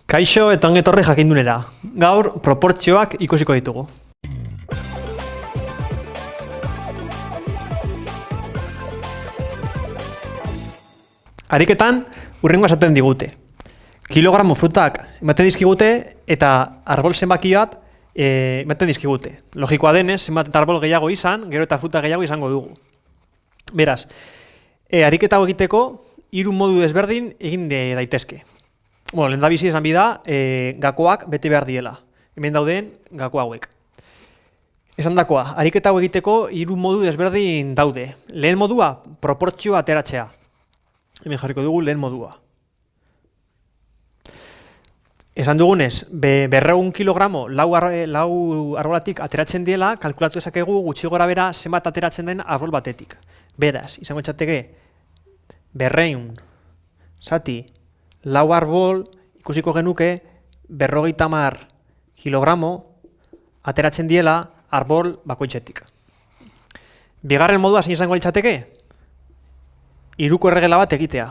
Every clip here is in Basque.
Kaixo eta ongi etorri jakindunera. Gaur proportzioak ikusiko ditugu. Ariketan hurrengo esaten digute. Kilogramo frutak ematen dizkigute eta arbol zenbaki bat ematen dizkigute. Logikoa denez, zenbat eta arbol gehiago izan, gero eta fruta gehiago izango dugu. Beraz, ariketa hau egiteko hiru modu desberdin egin daitezke. Bueno, lehendabizi esan bida, gakoak bete behar diela. Hemen dauden gako hauek. Esan dakoa, ariketa hau egiteko hiru modu desberdin daude. Lehen modua, proportzioa ateratzea. Hemen jarriko dugu lehen modua. Esan dugunez, 200 kilogramo lau arbolatik ateratzen diela, kalkulatu dezakegu gutxi gora bera zenbat ateratzen den arbol batetik. Beraz, izango txateke, 200 zati lau arbol ikusiko genuke 50 kilogramo ateratzen diela arbol bakoitzetik. Bigarren modua zein izango litzateke? Hiruko erregela bat egitea.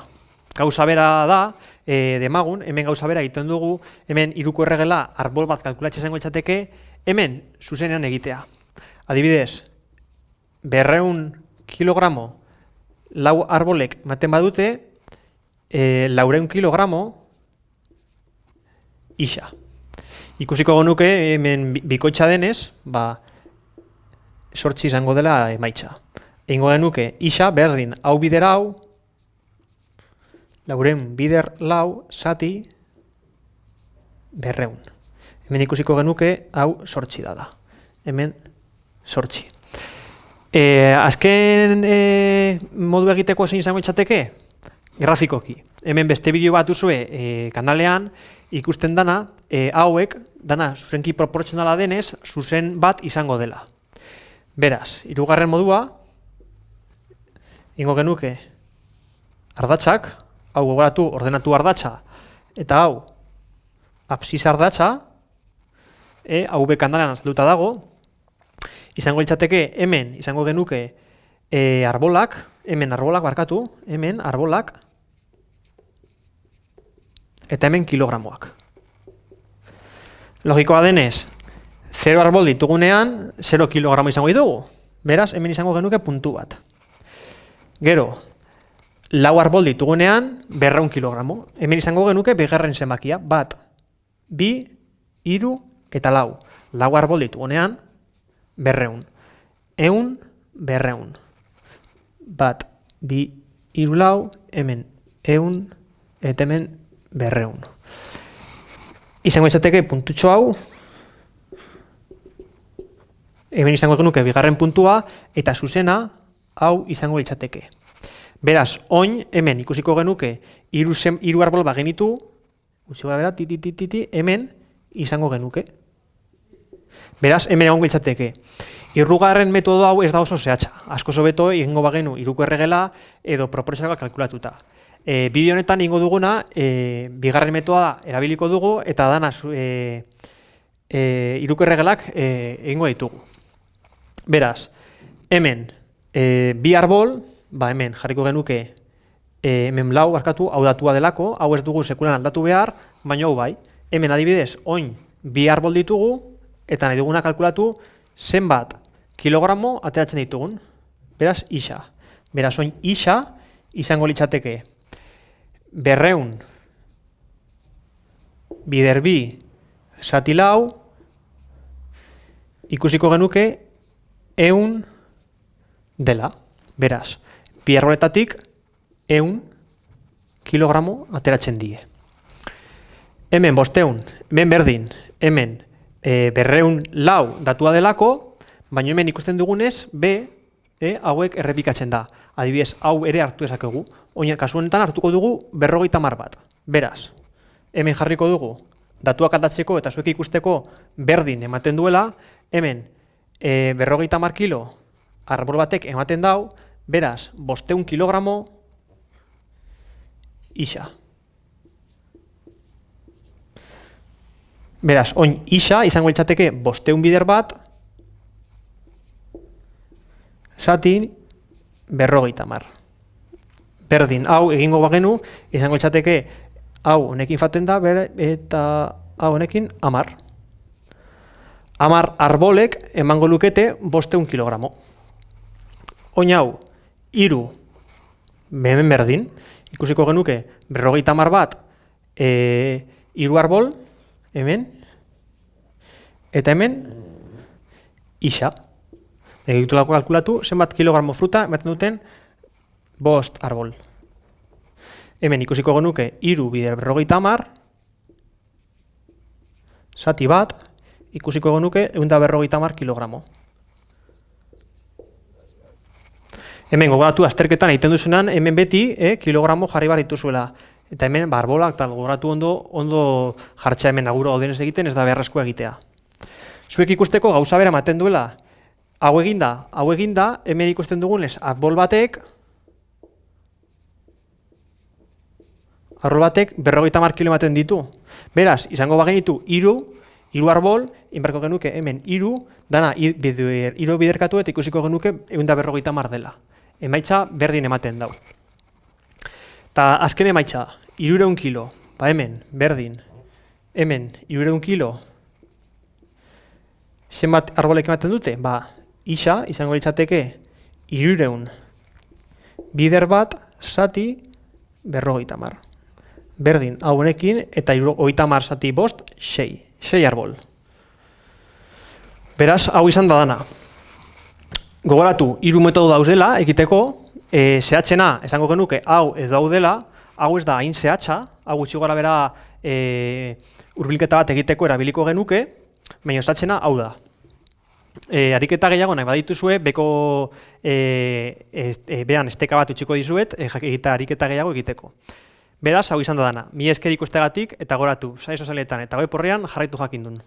Gauza bera da, demagun, hemen gauza bera egiten dugu, hemen hiruko erregela arbol bat kalkulatzen izango litzateke, hemen zuzenean egitea. Adibidez, 200 kilogramo lau arbolek ematen badute, 400 kilogramo isa. Ikusiko genuke hemen bikoitza denez, 8 izango dela emaitza. Egingo genuke isa berdin hau bider hau, 400 bider lau zati 200. Hemen ikusiko genuke hau 8 da. Hemen 8. Azken modu egiteko zein izango litzateke? Grafikoki. Hemen beste bideo bat duzue kanalean ikusten dana, hauek dana zuzenki proportzionala denez, zuzen bat izango dela. Beraz, hirugarren modua, ingo genuke ardatzak, hau gogoratu ordenatu ardatza, eta hau absis ardatza, hau kanalean azalduta dago, izango litzateke hemen izango genuke arbolak, hemen arbolak, eta hemen kilogramoak. Logikoa denez, 0 arbol ditugunean, 0 kilogramo izango ditugu. Beraz, hemen izango genuke puntu bat. Gero, lau arbol ditugunean, 200 kilogramo. Hemen izango genuke bigarren zenbakia. 1, 2, 3 eta 4. Lau arbol ditugunean, 200. 100, 200. 1, 2, 3, 4, hemen 100, eta hemen 200. Izango izateke puntutxo hau, hemen izango genuke bigarren puntua, eta zuzena hau izango litzateke. Beraz, oin hemen ikusiko genuke hiru arbol bagenitu, hemen izango genuke. Beraz, hemen egongo litzateke. Hirugarren metodo hau ez da oso zehatza. Asko hobeto egingo bagenu hiruko erregela edo proportzionala kalkulatuta. Bideo honetan egingo duguna, bigarren metoda erabiliko dugu eta dana hiruko erregelak egingo ditugu. Beraz, hemen bi arbol, hemen jarriko genuke hemen lau barkatu, hau datua delako, hau ez dugu sekulan aldatu behar, baina hau bai. Hemen adibidez, oin bi arbol ditugu eta nahi duguna kalkulatu zenbat kilogramo ateratzen ditugun. Beraz, isa. Beraz, oin isa izango litzateke 200 bider bi zati lau, ikusiko genuke 100 dela. Beraz, bi arboletatik 100 kilogramo ateratzen die. Hemen 500, hemen berdin, hemen 200 lau datua delako, baina hemen ikusten dugunez, hauek errepikatzen da. Adibidez, hau ere hartu dezakegu. Oina, kasu honetan hartuko dugu 50 bat. Beraz, hemen jarriko dugu, datuak aldatzeko eta zuek ikusteko berdin ematen duela, hemen 50 kilo arbol batek ematen dau, beraz, 500 kilogramo isa. Beraz, oin isa izango litzateke 500 bider bat, zati 50. Berdin, hau egingo bagenu, izango litzateke hau honekin faten da, eta hau honekin 10. 10 arbolek emango lukete 500 kilogramo. Oin hau, 3 hemen berdin, ikusiko genuke 50 bat 3 arbol, hemen, eta hemen isa. Egitulako kalkulatu, zenbat kilogramo fruta ematen duten 5 arbol. Hemen ikusiko genuke 3 bider 50, zati bat, ikusiko genuke 150 kilogramo. Hemen gogoratu azterketan egiten duzunan, hemen beti kilogramo jarri bar dituzuela. Eta hemen arbolak tal gogoratu ondo jartxa hemen aguro gaudenez egiten, ez da beharrezkoa egitea. Zuek ikusteko gauza bera ematen duela, hau eginda, hemen ikusten dugunez, arbol batek 50 kilo ematen ditu. Beraz, izango bagenitu 3 arbol, inberko genuke hemen 3, dana 3 biderkatu eta ikusiko genuke 150 dela. Emaitza berdin ematen dau. Eta azken emaitza, 300 kilo, hemen, berdin, hemen, 300 kilo, zenbat arbolek ematen dute? Isa, izango litzateke, 300 bider bat, zati, 50. Berdin, hau honekin, eta 30 zati 5, 6 arbol. Beraz, hau izan da dana. Gogoratu, 3 metodo daudela egiteko, zehatzena, esango genuke, hau ez daudela, hau ez da hain zehatza, hau gutxi gora bera hurbilketa bat egiteko erabiliko genuke, baina zehatzena hau da. Ariketa gehiago nahi badituzue, beko behan esteka bat utxiko dizuet, ariketa gehiago egiteko. Beraz, hau izan da dana. Mila esker ikustegatik eta goratu, sare sozialetan eta web orrian jarraitu jakindun.